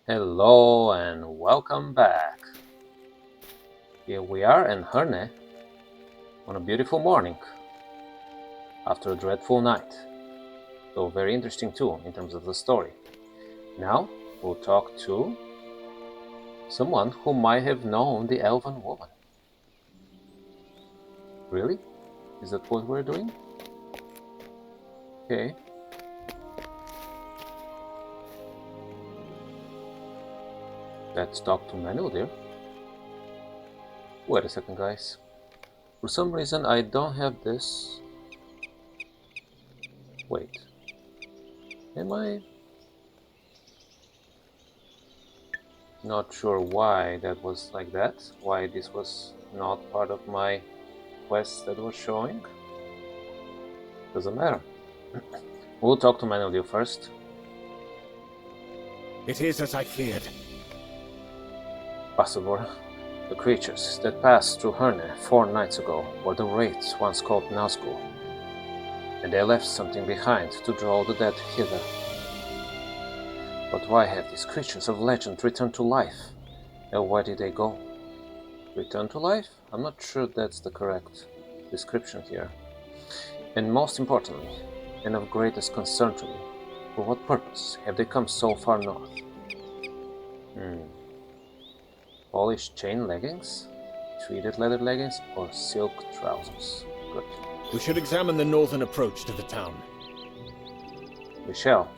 Hello and welcome back. Here we are in Herne on a beautiful morning after a dreadful night. So very interesting too in terms of the story. Now we'll talk to someone who might have known the elven woman. Really? Is that what we're doing? Okay. Let's talk to Manu there. Wait a second, guys. For some reason I don't have this. Wait. Am I? Not sure why that was like that. Why this was not part of my quest that was showing. Doesn't matter. We'll talk to Manu first. It is as I feared. Possible. The creatures that passed through Herne 4 nights ago were the wraiths once called Nazgul, and they left something behind to draw the dead hither. But why have these creatures of legend returned to life? And where did they go? Return to life? I'm not sure that's the correct description here. And most importantly, and of greatest concern to me, for what purpose have they come so far north? Polished chain leggings, treated leather leggings, or silk trousers? Good. We should examine the northern approach to the town. We shall.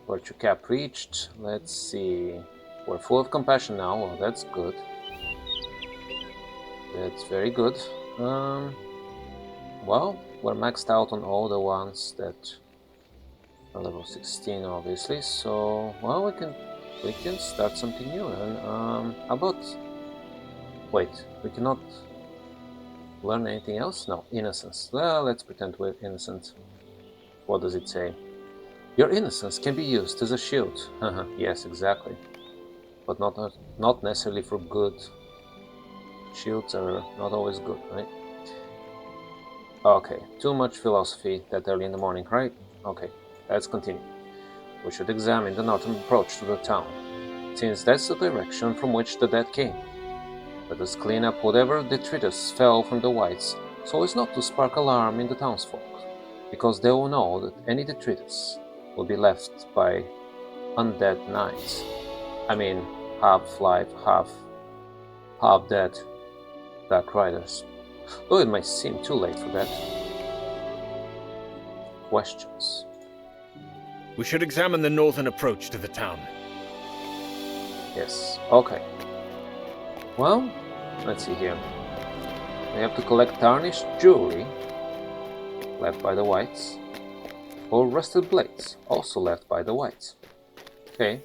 Virtue cap reached. Let's see. We're full of compassion now. Well, that's good. That's very good. Well, we're maxed out on all the ones that are level 16, obviously. So, well, we can start something new. And how about? Wait, we cannot learn anything else? No, innocence. Well, let's pretend we're innocent. What does it say? Your innocence can be used as a shield. Yes, exactly. But not necessarily for good. Shields are not always good, right? Okay, too much philosophy that early in the morning, right? Okay, let's continue. We should examine the northern approach to the town, since that's the direction from which the dead came. Let us clean up whatever detritus fell from the whites, so as not to spark alarm in the townsfolk, because they will know that any detritus will be left by undead knights. I mean, half-life, half-dead dark riders. Though it might seem too late for that. Questions? We should examine the northern approach to the town. Yes, okay. Well, let's see here. We have to collect tarnished jewelry, left by the whites, or rusted blades, also left by the whites. Okay.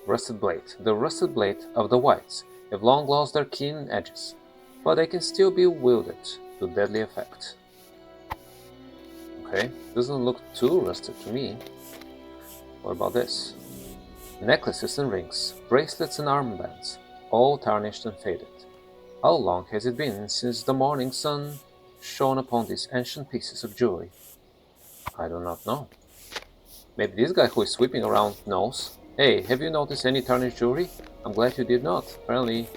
Rusted blade. The rusted blade of the whites have long lost their keen edges, but they can still be wielded to deadly effect. Okay, doesn't look too rusted to me. What about this? Necklaces and rings, bracelets and armbands, all tarnished and faded. How long has it been since the morning sun shone upon these ancient pieces of jewelry? I do not know. Maybe this guy who is sweeping around knows. Hey, have you noticed any tarnished jewelry? I'm glad you did not. Apparently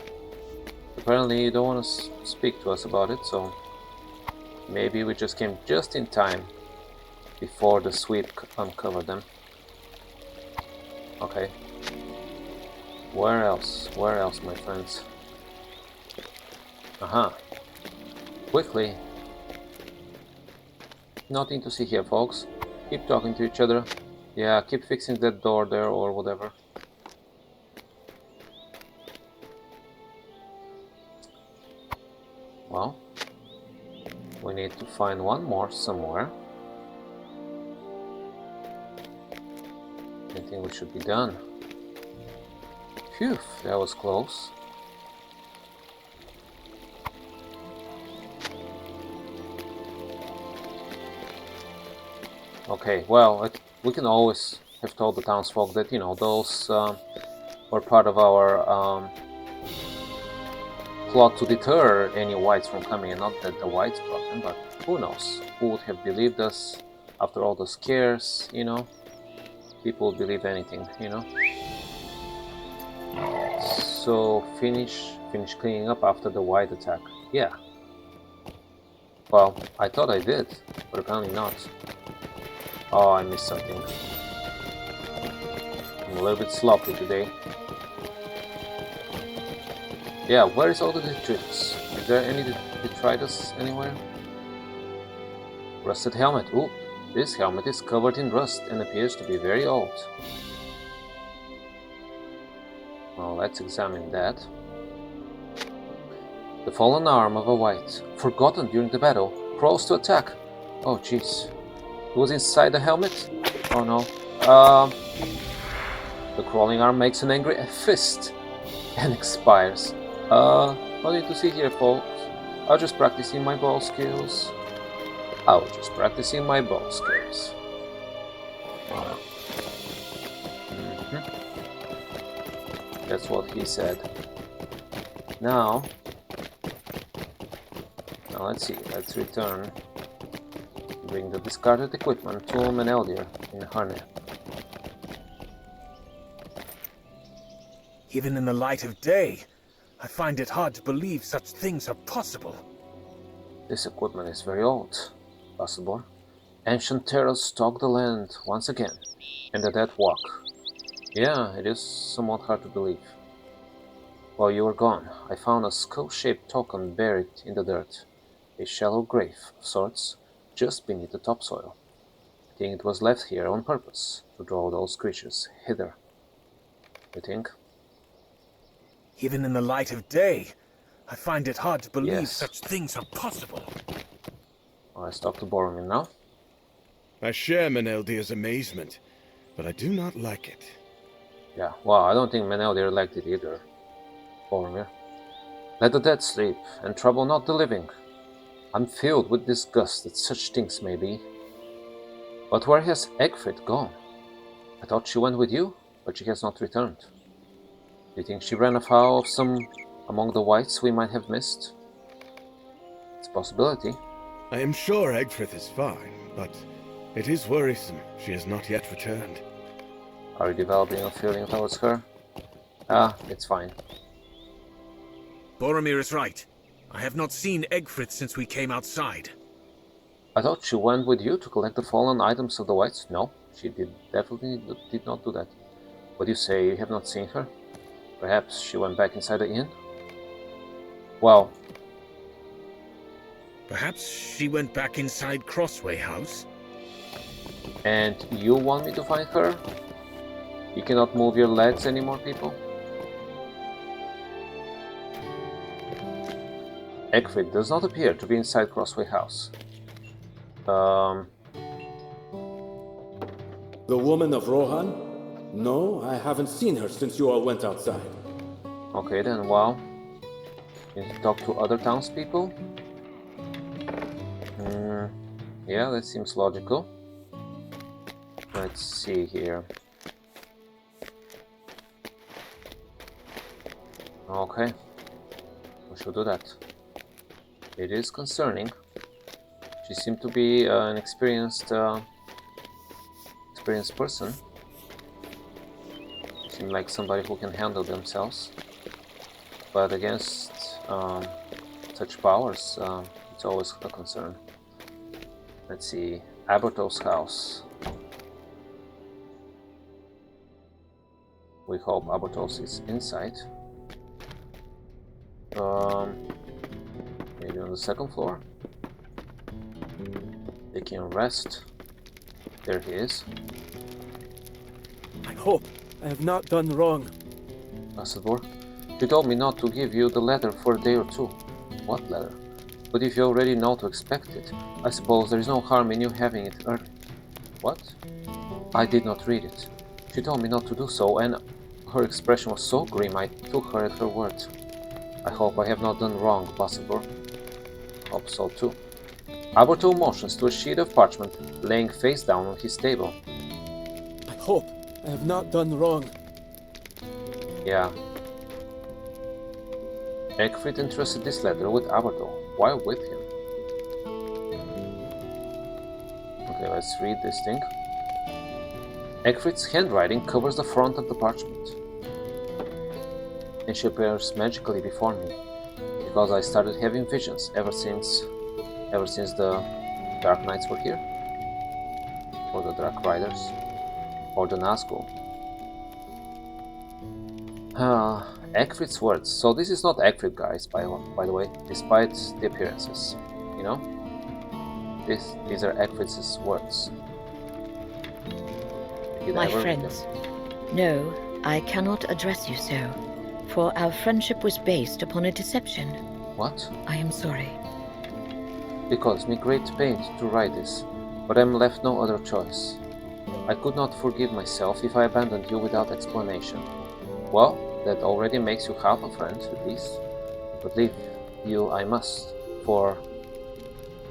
you don't want to speak to us about it, so maybe we just came just in time before the sweep uncovered them. Okay. Where else? Where else, my friends? Aha. Quickly. Nothing to see here, folks. Keep talking to each other. Yeah, keep fixing that door there or whatever. Well, we need to find one more somewhere. I think we should be done. Phew, that was close. Okay, well, we can always have told the townsfolk that, those were part of our plot to deter any whites from coming, and not that the whites brought them, but who knows? Who would have believed us after all the scares, People believe anything, you know. So finish cleaning up after the white attack. Yeah. Well, I thought I did, but apparently not. Oh, I missed something. I'm a little bit sloppy today. Yeah, where is all the detritus? Is there any detritus anywhere? Rusted helmet. Ooh, this helmet is covered in rust and appears to be very old. Well, let's examine that. The fallen arm of a wight, forgotten during the battle, crawls to attack. Oh, jeez. It was inside the helmet? Oh no. The crawling arm makes an angry fist and expires. Nothing to see here, folks. I was just practicing my bow skills. That's what he said. Now let's see. Let's return. Bring the discarded equipment to Meneldir in Harne. Even in the light of day, I find it hard to believe such things are possible. This equipment is very old, Possible. Ancient terrors stalk the land once again, and the dead walk. Yeah, it is somewhat hard to believe. While you were gone, I found a skull-shaped token buried in the dirt. A shallow grave of sorts, just beneath the topsoil. I think it was left here on purpose, to draw those creatures hither. You think? Even in the light of day, I find it hard to believe Yes. such things are possible. Let's talk to Boromir now. I share Meneldir's amazement, but I do not like it. Yeah, well, I don't think Meneldir liked it either. Boromir. Let the dead sleep, and trouble not the living. I'm filled with disgust that such things may be. But where has Egfrid gone? I thought she went with you, but she has not returned. Do you think she ran afoul of some among the whites we might have missed? It's a possibility. I am sure Egfrith is fine, but it is worrisome she has not yet returned. Are you developing a feeling towards her? It's fine. Boromir is right. I have not seen Egfrith since we came outside. I thought she went with you to collect the fallen items of the whites. No, she definitely did not do that. But you say you have not seen her? Perhaps she went back inside the inn? Well, Perhaps she went back inside Crossway House? and you want me to find her? You cannot move your legs anymore, people? Egfrid does not appear to be inside Crossway House. The woman of Rohan? No, I haven't seen her since you all went outside. Okay then, well, you need to talk to other townspeople? Yeah, that seems logical. Let's see here. Okay, we should do that. It is concerning. She seemed to be an experienced person. Seemed like somebody who can handle themselves. But against such powers, it's always a concern. Let's see, Aberto's house. We hope Abertos is inside. Maybe on the second floor. Taking a rest. There he is. I hope I have not done wrong. Assador, you told me not to give you the letter for a day or two. What letter? But if you already know to expect it, I suppose there is no harm in you having it early. What? I did not read it. She told me not to do so, and her expression was so grim I took her at her word. I hope I have not done wrong, Assador. Hope so too. Aberto motions to a sheet of parchment laying face down on his table. I hope I have not done wrong. Yeah. Egfrid entrusted this letter with Aberto. Why with him? Okay, let's read this thing. Egfrid's handwriting covers the front of the parchment, and she appears magically before me, because I started having visions ever since the Dark Knights were here, or the Dark Riders, or the Nazgul. Egfrid's words. So this is not Egfrid, guys, by the way, despite the appearances. You know? These are Egfrid's words. My friends, no, I cannot address you so, for our friendship was based upon a deception. What? I am sorry. It caused me great pain to write this, but I am left no other choice. I could not forgive myself if I abandoned you without explanation. Well, that already makes you half a friend, at least. But leave you I must, for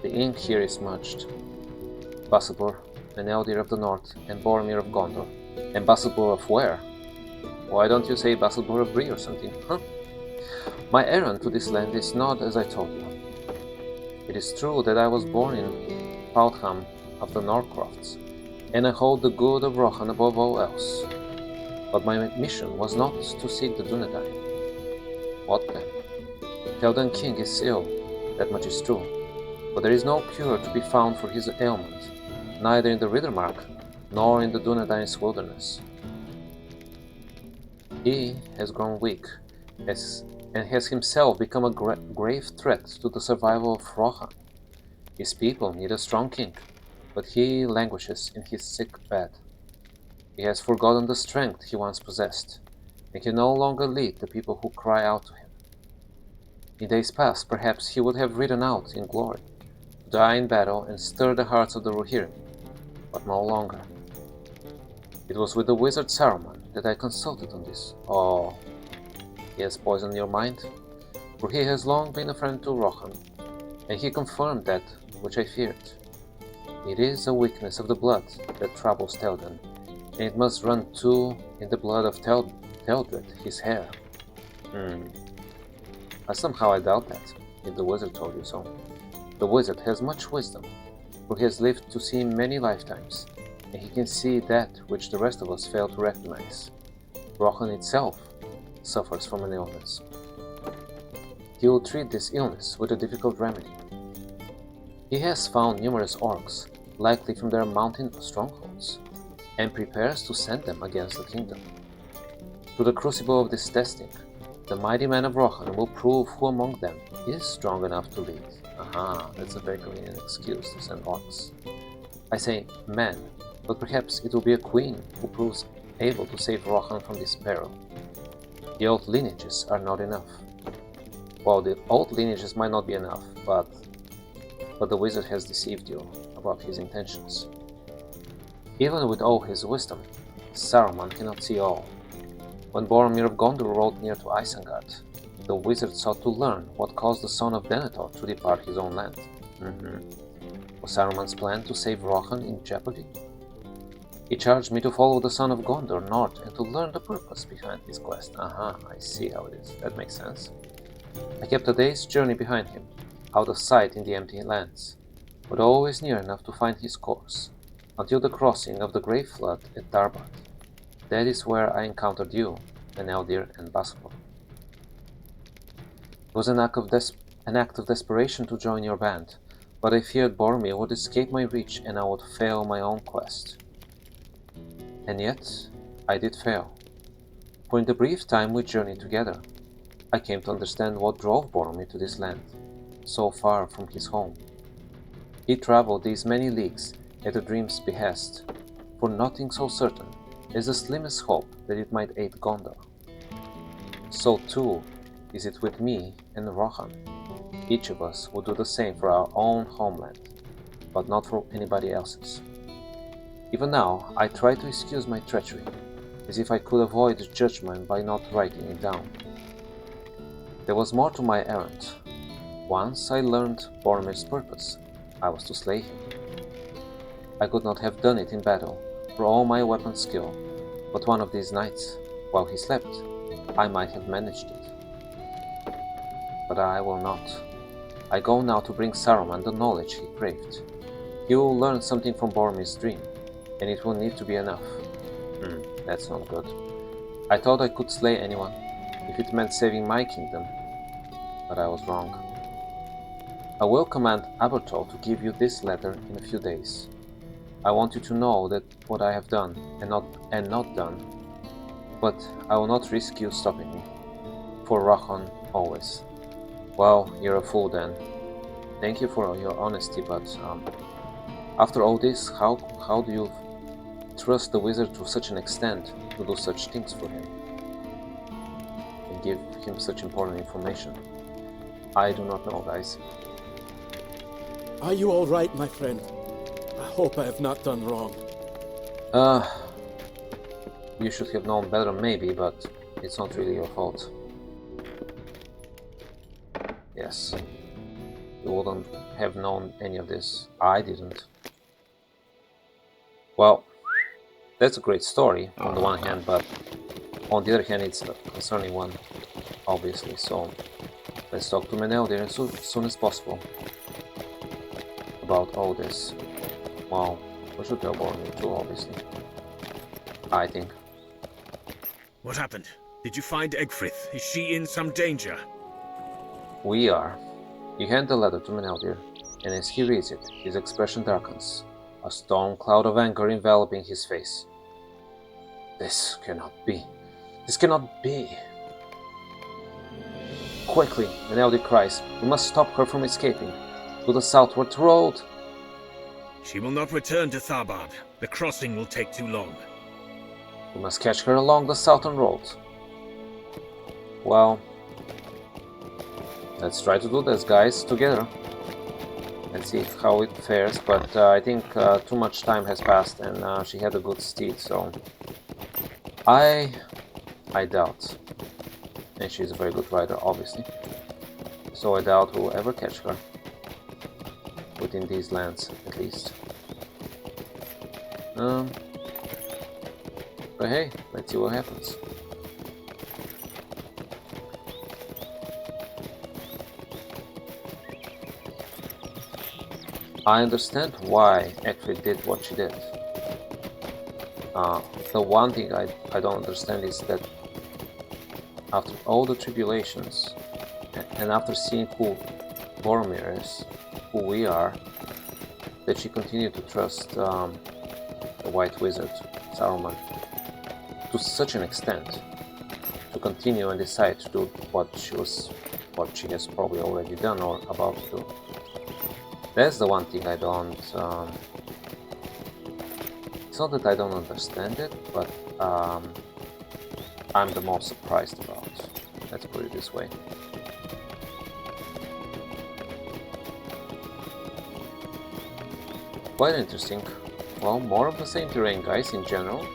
the ink here is smudged. Basselbur, an Eldir of the North, and Boromir of Gondor. And Basselbur of where? Why don't you say Basselbur of Bree or something, huh? My errand to this land is not as I told you. It is true that I was born in Pautham of the Norcrofts, and I hold the good of Rohan above all else. But my mission was not to seek the Dunedain. What then? Théoden King is ill, that much is true, but there is no cure to be found for his ailment, neither in the Riddermark, nor in the Dunedain's wilderness. He has grown weak, and has himself become a grave threat to the survival of Rohan. His people need a strong king, but he languishes in his sick bed. He has forgotten the strength he once possessed, and can no longer lead the people who cry out to him. In days past, perhaps he would have ridden out in glory, to die in battle and stir the hearts of the Rohirrim, but no longer. It was with the wizard Saruman that I consulted on this. Oh, he has poisoned your mind, for he has long been a friend to Rohan, and he confirmed that which I feared. It is a weakness of the blood that troubles Théoden, and it must run too in the blood of Theldred, his heir. Somehow I doubt that, if the wizard told you so. The wizard has much wisdom, for he has lived to see many lifetimes, and he can see that which the rest of us fail to recognize. Rohan itself suffers from an illness. He will treat this illness with a difficult remedy. He has found numerous orcs, likely from their mountain strongholds, and prepares to send them against the kingdom. Through the crucible of this testing, the mighty men of Rohan will prove who among them is strong enough to lead. Aha, that's a very convenient excuse to send orcs. I say men, but perhaps it will be a queen who proves able to save Rohan from this peril. The old lineages are not enough. Well, the old lineages might not be enough, but the wizard has deceived you about his intentions. Even with all his wisdom, Saruman cannot see all. When Boromir of Gondor rode near to Isengard, the wizard sought to learn what caused the son of Denethor to depart his own land. Was Saruman's plan to save Rohan in jeopardy? He charged me to follow the son of Gondor north and to learn the purpose behind his quest. Aha, I see how it is. That makes sense. I kept a day's journey behind him, out of sight in the empty lands, but always near enough to find his course, until the crossing of the Grey Flood at Darbad. That is where I encountered you, an Eldir and Basselbur. It was an act of desperation to join your band, but I feared Boromir would escape my reach and I would fail my own quest. And yet, I did fail. For in the brief time we journeyed together, I came to understand what drove Boromir to this land, so far from his home. He traveled these many leagues at a dream's behest, for nothing so certain as the slimmest hope that it might aid Gondor. So too is it with me and Rohan. Each of us will do the same for our own homeland, but not for anybody else's. Even now, I try to excuse my treachery, as if I could avoid judgment by not writing it down. There was more to my errand. Once I learned Boromir's purpose, I was to slay him. I could not have done it in battle, for all my weapon skill, but one of these nights, while he slept, I might have managed it. But I will not. I go now to bring Saruman the knowledge he craved. He will learn something from Boromir's dream, and it will need to be enough. That's not good. I thought I could slay anyone, if it meant saving my kingdom, but I was wrong. I will command Abertol to give you this letter in a few days. I want you to know that what I have done and not done, but I will not risk you stopping me. For Rohan, always. Well, you're a fool then. Thank you for your honesty, but after all this, how do you trust the wizard to such an extent to do such things for him and give him such important information? I do not know, guys. Are you all right, my friend? I hope I have not done wrong. You should have known better maybe, but it's not really your fault. Yes. You wouldn't have known any of this. I didn't. Well, that's a great story on the one hand, but on the other hand it's a concerning one, obviously, so let's talk to Meneldir as soon as possible about all this. Well, we should tell Boromir too, obviously. I think. What happened? Did you find Egfrith? Is she in some danger? We are. You hand the letter to Meneldir, and as he reads it, his expression darkens, a storm cloud of anger enveloping his face. This cannot be. This cannot be. Quickly, Meneldir cries, we must stop her from escaping. To the southward road. She will not return to Tharbad. The crossing will take too long. We must catch her along the southern road. Well, let's try to do this, guys, together. Let's see how it fares, but I think too much time has passed and she had a good steed, so I doubt. And she's a very good rider, obviously. So I doubt we'll ever catch her. Within these lands, at least. But hey, let's see what happens. I understand why Egfrith did what she did. The one thing I don't understand is that after all the tribulations, and after seeing who Boromir is, who we are, that she continued to trust the White Wizard, Saruman, to such an extent, to continue and decide to do what she has probably already done or about to do. That's the one thing I don't. It's not that I don't understand it, but I'm the most surprised about. Let's put it this way. Quite interesting. Well, more of the same terrain, guys, in general.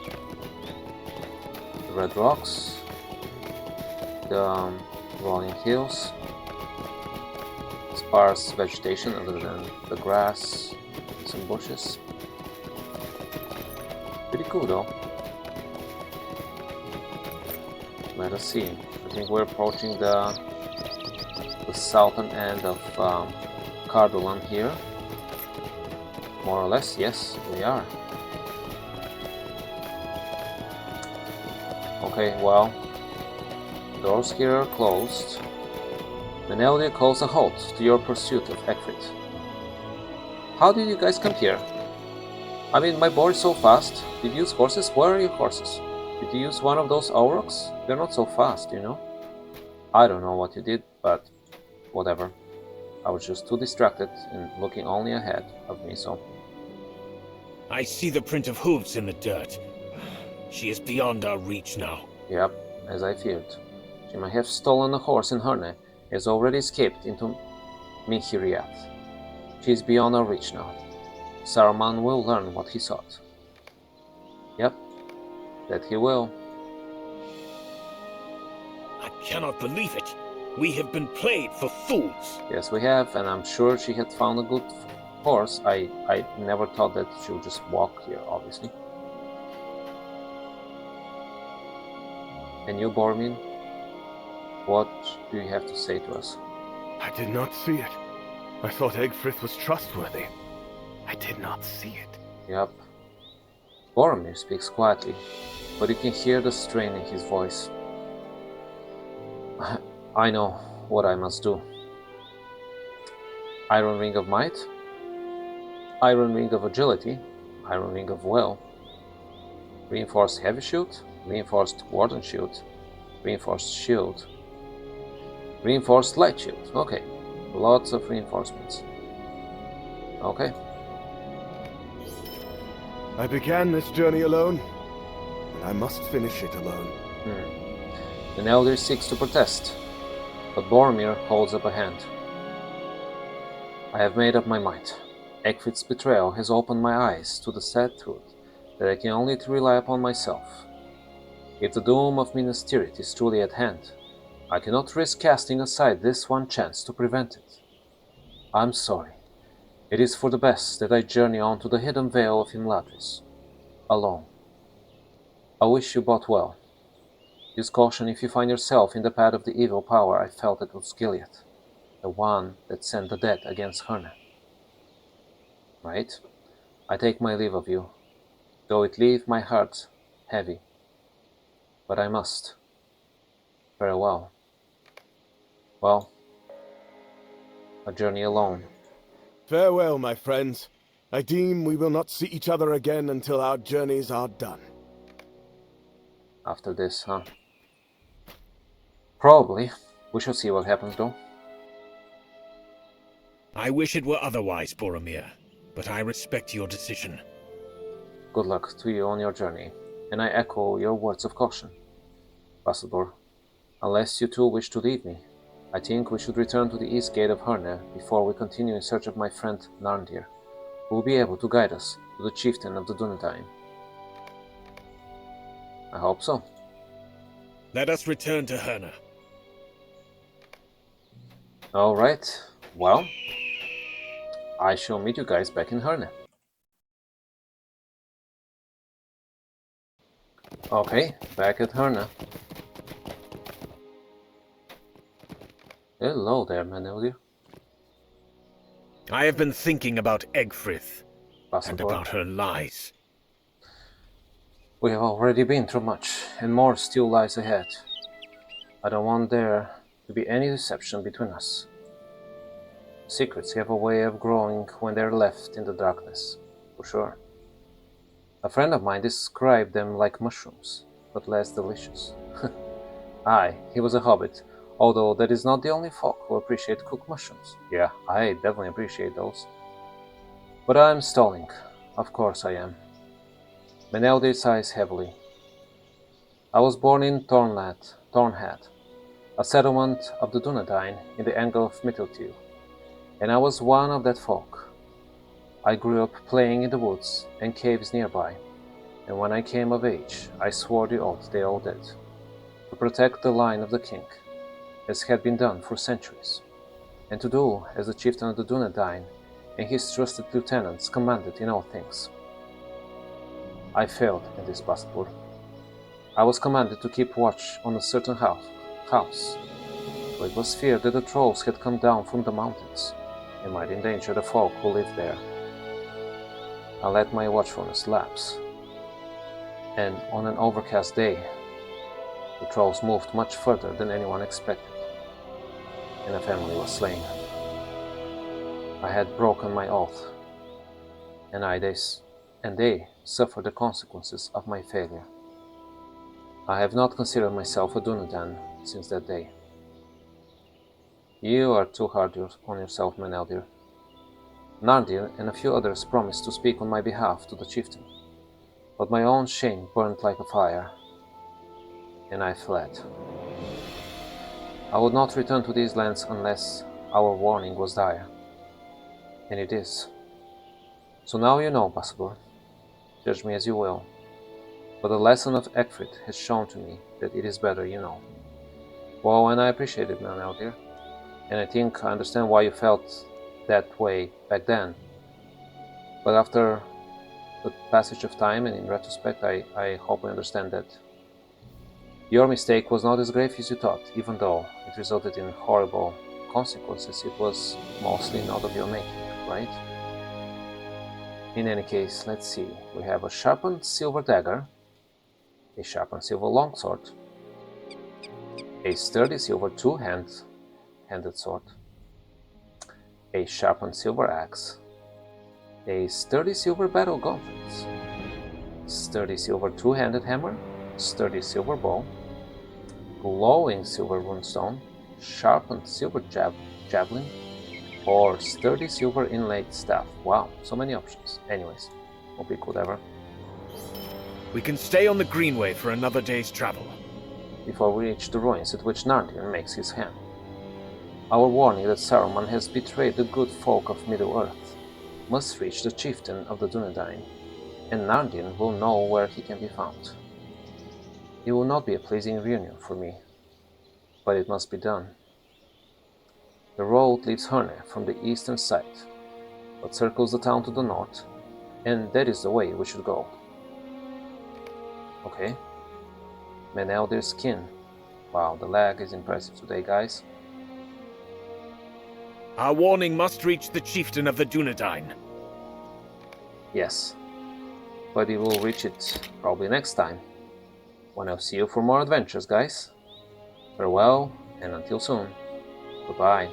The red rocks, the rolling hills, sparse vegetation other than the grass, some bushes. Pretty cool though. Let us see. I think we're approaching the southern end of Cardolan here. More or less, yes, we are. Okay, well, doors here are closed. Meneldir calls a halt to your pursuit of Egfrith. How did you guys come here? I mean, my board is so fast. Did you use horses? Where are your horses? Did you use one of those aurochs? They're not so fast, you know? I don't know what you did, but whatever. I was just too distracted and looking only ahead of me, so... I see the print of hooves in the dirt. She is beyond our reach now. Yep, as I feared. She might have stolen a horse in Herne, has already escaped into Mihiriath. She is beyond our reach now. Saruman will learn what he sought. Yep, that he will. I cannot believe it. We have been played for fools. Yes, we have, and I'm sure she had found a good horse. I never thought that she would just walk here, obviously. And you, Boromir, what do you have to say to us? I did not see it. I thought Egfrith was trustworthy. I did not see it. Yep. Boromir speaks quietly, but you can hear the strain in his voice. I know what I must do. Iron Ring of Might, Iron Ring of Agility, Iron Ring of Will, Reinforced Heavy Shield, Reinforced Warden Shield, Reinforced Shield, Reinforced Light Shield. Okay, lots of reinforcements. Okay. I began this journey alone, and I must finish it alone. The Elder seeks to protest, but Boromir holds up a hand. I have made up my mind. Ecgfrith's betrayal has opened my eyes to the sad truth that I can only rely upon myself. If the doom of Minas Tirith is truly at hand, I cannot risk casting aside this one chance to prevent it. I'm sorry. It is for the best that I journey on to the hidden vale of Imladris, alone. I wish you both well. Use caution if you find yourself in the path of the evil power I felt at Osgiliath, the one that sent the dead against Herne. Right? I take my leave of you, though it leave my heart heavy. But I must. Farewell. Well, a journey alone. Farewell, my friends. I deem we will not see each other again until our journeys are done. After this, huh? Probably. We shall see what happens, though. I wish it were otherwise, Boromir, but I respect your decision. Good luck to you on your journey, and I echo your words of caution. Bassador, unless you two wish to leave me, I think we should return to the east gate of Herne before we continue in search of my friend Narndir, who will be able to guide us to the chieftain of the Dunedain. I hope so. Let us return to Herne. Alright, well, I shall meet you guys back in Herne. Okay, back at Herne. Hello there, Maneldir. I have been thinking about Ecgfrith, and Bassador. about her lies. We have already been through much, and more still lies ahead. I don't want there to be any deception between us. Secrets have a way of growing when they're left in the darkness, for sure. A friend of mine described them like mushrooms, but less delicious. Aye, he was a hobbit, although that is not the only folk who appreciate cooked mushrooms. Yeah, I definitely appreciate those. But I'm stalling. Of course I am. Meneldir sighs heavily. I was born in Thornhat, a settlement of the Dunedain in the angle of Mitteltew, and I was one of that folk. I grew up playing in the woods and caves nearby, and when I came of age, I swore the oath they all did, to protect the line of the king, as had been done for centuries, and to do as the chieftain of the Dunedain and his trusted lieutenants commanded in all things. I failed in this, Bassador. I was commanded to keep watch on a certain house, for it was feared that the trolls had come down from the mountains and might endanger the folk who lived there. I let my watchfulness lapse, and on an overcast day, the trolls moved much further than anyone expected, and a family was slain. I had broken my oath, and they suffered the consequences of my failure. I have not considered myself a Dunedain since that day. You are too hard on yourself, Meneldir. Narndir and a few others promised to speak on my behalf to the chieftain, but my own shame burned like a fire, and I fled. I would not return to these lands unless our warning was dire, and it is. So now you know, Bassador. Judge me as you will, but the lesson of Ecgfrith has shown to me that it is better you know. Well, and I appreciate it, Meneldir, and I think I understand why you felt that way back then. But after the passage of time and in retrospect, I hope I understand that your mistake was not as grave as you thought. Even though it resulted in horrible consequences, it was mostly not of your making, right? In any case, let's see. We have a sharpened silver dagger, a sharpened silver longsword, a sturdy silver two-handed sword, a sharpened silver axe, a sturdy silver battle gauntlet, sturdy silver two-handed hammer, sturdy silver bow, glowing silver runestone, sharpened silver javelin, or sturdy silver inlaid staff. Wow, so many options. Anyways, we'll pick whatever. We can stay on the Greenway for another day's travel. Before we reach the ruins at which Nardian makes his hand. Our warning that Saruman has betrayed the good folk of Middle-earth must reach the chieftain of the Dunedain, and Nardian will know where he can be found. It will not be a pleasing reunion for me, but it must be done. The road leaves Herne from the eastern side, but circles the town to the north, and that is the way we should go. Okay. Meneldir's skin. Wow, the lag is impressive today, guys. Our warning must reach the chieftain of the Dunedain. Yes, but we will reach it probably next time, when I'll see you for more adventures, guys. Farewell, and until soon. Goodbye.